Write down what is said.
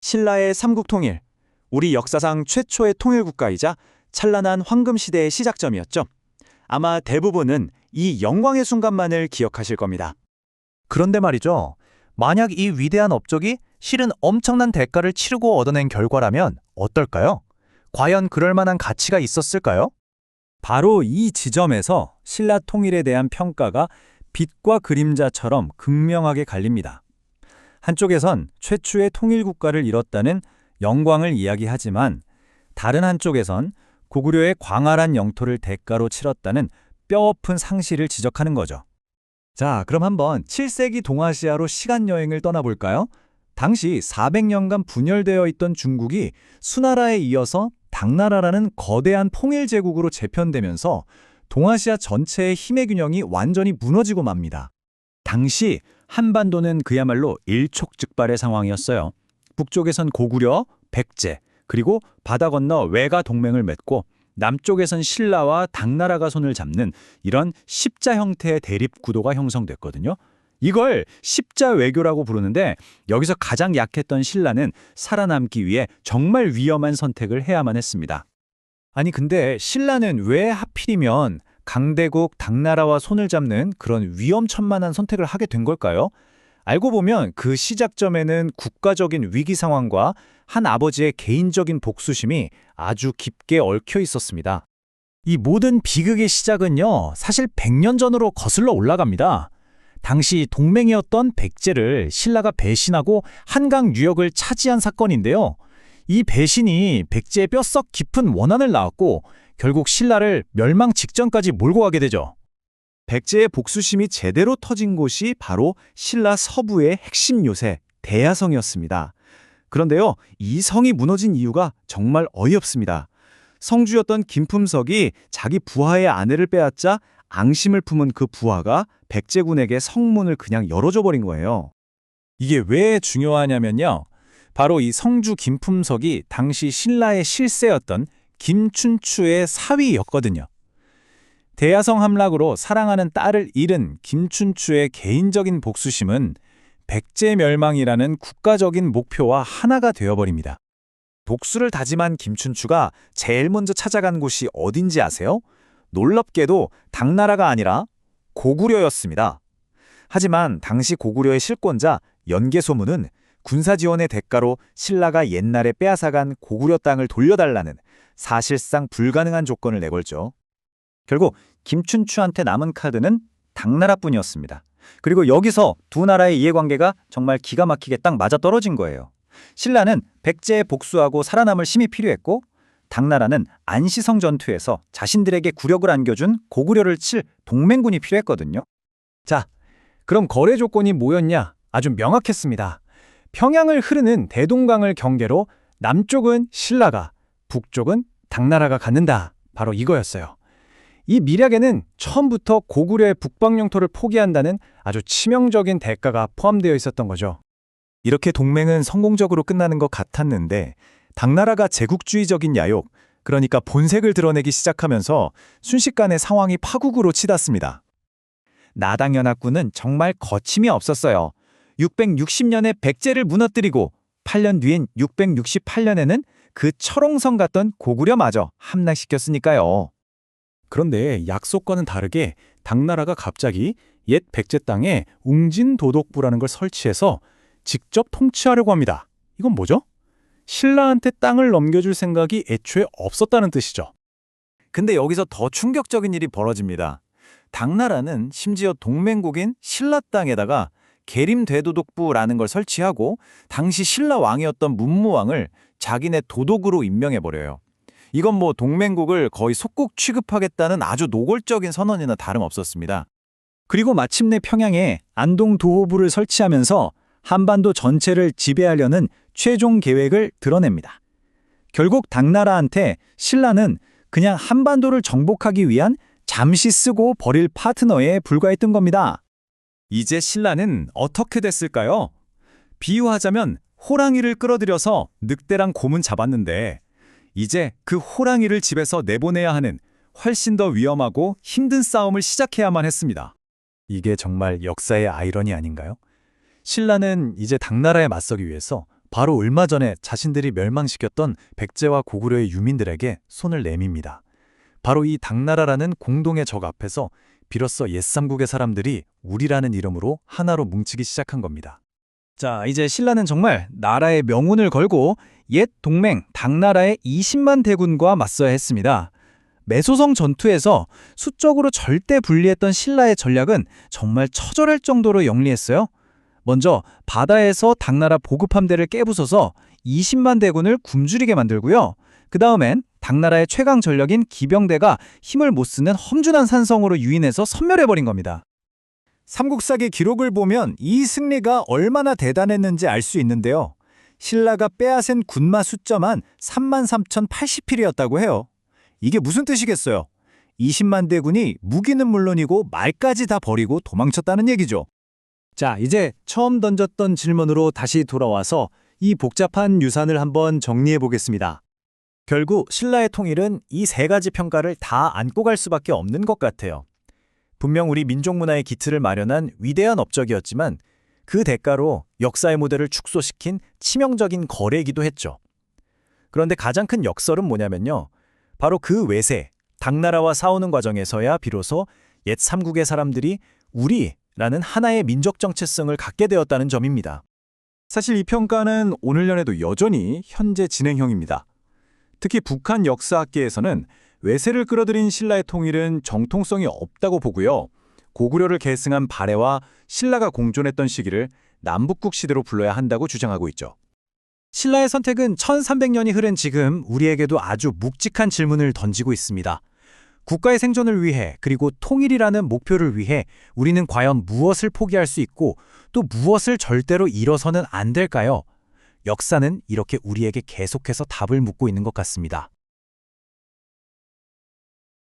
신라의 삼국통일, 우리 역사상 최초의 통일국가이자 찬란한 황금시대의 시작점이었죠. 아마 대부분은 이 영광의 순간만을 기억하실 겁니다. 그런데 말이죠. 만약 이 위대한 업적이 실은 엄청난 대가를 치르고 얻어낸 결과라면 어떨까요? 과연 그럴 만한 가치가 있었을까요? 바로 이 지점에서 신라 통일에 대한 평가가 빛과 그림자처럼 극명하게 갈립니다. 한쪽에선 최초의 통일국가를 이뤘다는 영광을 이야기하지만 다른 한쪽에선 고구려의 광활한 영토를 대가로 치렀다는 뼈아픈 상실을 지적하는 거죠. 자, 그럼 한번 7세기 동아시아로 시간여행을 떠나볼까요? 당시 400년간 분열되어 있던 중국이 수나라에 이어서 당나라라는 거대한 통일제국으로 재편되면서 동아시아 전체의 힘의 균형이 완전히 무너지고 맙니다. 당시 한반도는 그야말로 일촉즉발의 상황이었어요. 북쪽에선 고구려, 백제, 그리고 바다 건너 외가 동맹을 맺고 남쪽에선 신라와 당나라가 손을 잡는 이런 십자 형태의 대립 구도가 형성됐거든요. 이걸 십자 외교라고 부르는데 여기서 가장 약했던 신라는 살아남기 위해 정말 위험한 선택을 해야만 했습니다. 아니 근데 신라는 왜 하필이면 강대국 당나라와 손을 잡는 그런 위험천만한 선택을 하게 된 걸까요? 알고 보면 그 시작점에는 국가적인 위기 상황과 한 아버지의 개인적인 복수심이 아주 깊게 얽혀 있었습니다. 이 모든 비극의 시작은요, 사실 100년 전으로 거슬러 올라갑니다. 당시 동맹이었던 백제를 신라가 배신하고 한강 유역을 차지한 사건인데요. 이 배신이 백제의 뼛속 깊은 원한을 낳았고 결국 신라를 멸망 직전까지 몰고 가게 되죠. 백제의 복수심이 제대로 터진 곳이 바로 신라 서부의 핵심 요새 대야성이었습니다. 그런데요, 이 성이 무너진 이유가 정말 어이없습니다. 성주였던 김품석이 자기 부하의 아내를 빼앗자 앙심을 품은 그 부하가 백제군에게 성문을 그냥 열어줘 버린 거예요. 이게 왜 중요하냐면요. 바로 이 성주 김품석이 당시 신라의 실세였던 김춘추의 사위였거든요. 대야성 함락으로 사랑하는 딸을 잃은 김춘추의 개인적인 복수심은 백제 멸망이라는 국가적인 목표와 하나가 되어버립니다. 복수를 다짐한 김춘추가 제일 먼저 찾아간 곳이 어딘지 아세요? 놀랍게도 당나라가 아니라 고구려였습니다. 하지만 당시 고구려의 실권자 연개소문은 군사 지원의 대가로 신라가 옛날에 빼앗아간 고구려 땅을 돌려달라는 사실상 불가능한 조건을 내걸죠. 결국 김춘추한테 남은 카드는 당나라뿐이었습니다. 그리고 여기서 두 나라의 이해관계가 정말 기가 막히게 딱 맞아떨어진 거예요. 신라는 백제에 복수하고 살아남을 힘이 필요했고 당나라는 안시성 전투에서 자신들에게 굴욕을 안겨준 고구려를 칠 동맹군이 필요했거든요. 자, 그럼 거래 조건이 뭐였냐? 아주 명확했습니다. 평양을 흐르는 대동강을 경계로 남쪽은 신라가, 북쪽은 당나라가 갖는다. 바로 이거였어요. 이 밀약에는 처음부터 고구려의 북방 영토를 포기한다는 아주 치명적인 대가가 포함되어 있었던 거죠. 이렇게 동맹은 성공적으로 끝나는 것 같았는데 당나라가 제국주의적인 야욕, 그러니까 본색을 드러내기 시작하면서 순식간에 상황이 파국으로 치닫습니다. 나당연합군은 정말 거침이 없었어요. 660년에 백제를 무너뜨리고 8년 뒤인 668년에는 그 철옹성 같던 고구려마저 함락시켰으니까요. 그런데 약속과는 다르게 당나라가 갑자기 옛 백제 땅에 웅진도독부라는 걸 설치해서 직접 통치하려고 합니다. 이건 뭐죠? 신라한테 땅을 넘겨줄 생각이 애초에 없었다는 뜻이죠. 근데 여기서 더 충격적인 일이 벌어집니다. 당나라는 심지어 동맹국인 신라 땅에다가 계림대도독부라는 걸 설치하고 당시 신라 왕이었던 문무왕을 자기네 도독으로 임명해버려요. 이건 뭐 동맹국을 거의 속국 취급하겠다는 아주 노골적인 선언이나 다름없었습니다. 그리고 마침내 평양에 안동도호부를 설치하면서 한반도 전체를 지배하려는 최종 계획을 드러냅니다. 결국 당나라한테 신라는 그냥 한반도를 정복하기 위한 잠시 쓰고 버릴 파트너에 불과했던 겁니다. 이제 신라는 어떻게 됐을까요? 비유하자면 호랑이를 끌어들여서 늑대랑 곰은 잡았는데 이제 그 호랑이를 집에서 내보내야 하는 훨씬 더 위험하고 힘든 싸움을 시작해야만 했습니다. 이게 정말 역사의 아이러니 아닌가요? 신라는 이제 당나라에 맞서기 위해서 바로 얼마 전에 자신들이 멸망시켰던 백제와 고구려의 유민들에게 손을 내밉니다. 바로 이 당나라라는 공동의 적 앞에서 비로소 옛삼국의 사람들이 우리라는 이름으로 하나로 뭉치기 시작한 겁니다. 자, 이제 신라는 정말 나라의 명운을 걸고 옛 동맹 당나라의 20만 대군과 맞서야 했습니다. 매소성 전투에서 수적으로 절대 불리했던 신라의 전략은 정말 처절할 정도로 영리했어요. 먼저 바다에서 당나라 보급함대를 깨부숴서 20만 대군을 굶주리게 만들고요. 그 다음엔 당나라의 최강 전력인 기병대가 힘을 못 쓰는 험준한 산성으로 유인해서 섬멸해버린 겁니다. 삼국사기 기록을 보면 이 승리가 얼마나 대단했는지 알 수 있는데요. 신라가 빼앗은 군마 숫자만 33,080필이었다고 해요. 이게 무슨 뜻이겠어요? 20만 대군이 무기는 물론이고 말까지 다 버리고 도망쳤다는 얘기죠. 자, 이제 처음 던졌던 질문으로 다시 돌아와서 이 복잡한 유산을 한번 정리해 보겠습니다. 결국 신라의 통일은 이 세 가지 평가를 다 안고 갈 수밖에 없는 것 같아요. 분명 우리 민족 문화의 기틀을 마련한 위대한 업적이었지만 그 대가로 역사의 무대를 축소시킨 치명적인 거래이기도 했죠. 그런데 가장 큰 역설은 뭐냐면요. 바로 그 외세, 당나라와 싸우는 과정에서야 비로소 옛 삼국의 사람들이 우리라는 하나의 민족 정체성을 갖게 되었다는 점입니다. 사실 이 평가는 오늘날에도 여전히 현재 진행형입니다. 특히 북한 역사학계에서는 외세를 끌어들인 신라의 통일은 정통성이 없다고 보고요. 고구려를 계승한 발해와 신라가 공존했던 시기를 남북국 시대로 불러야 한다고 주장하고 있죠. 신라의 선택은 1300년이 흐른 지금 우리에게도 아주 묵직한 질문을 던지고 있습니다. 국가의 생존을 위해 그리고 통일이라는 목표를 위해 우리는 과연 무엇을 포기할 수 있고 또 무엇을 절대로 잃어서는 안 될까요? 역사는 이렇게 우리에게 계속해서 답을 묻고 있는 것 같습니다.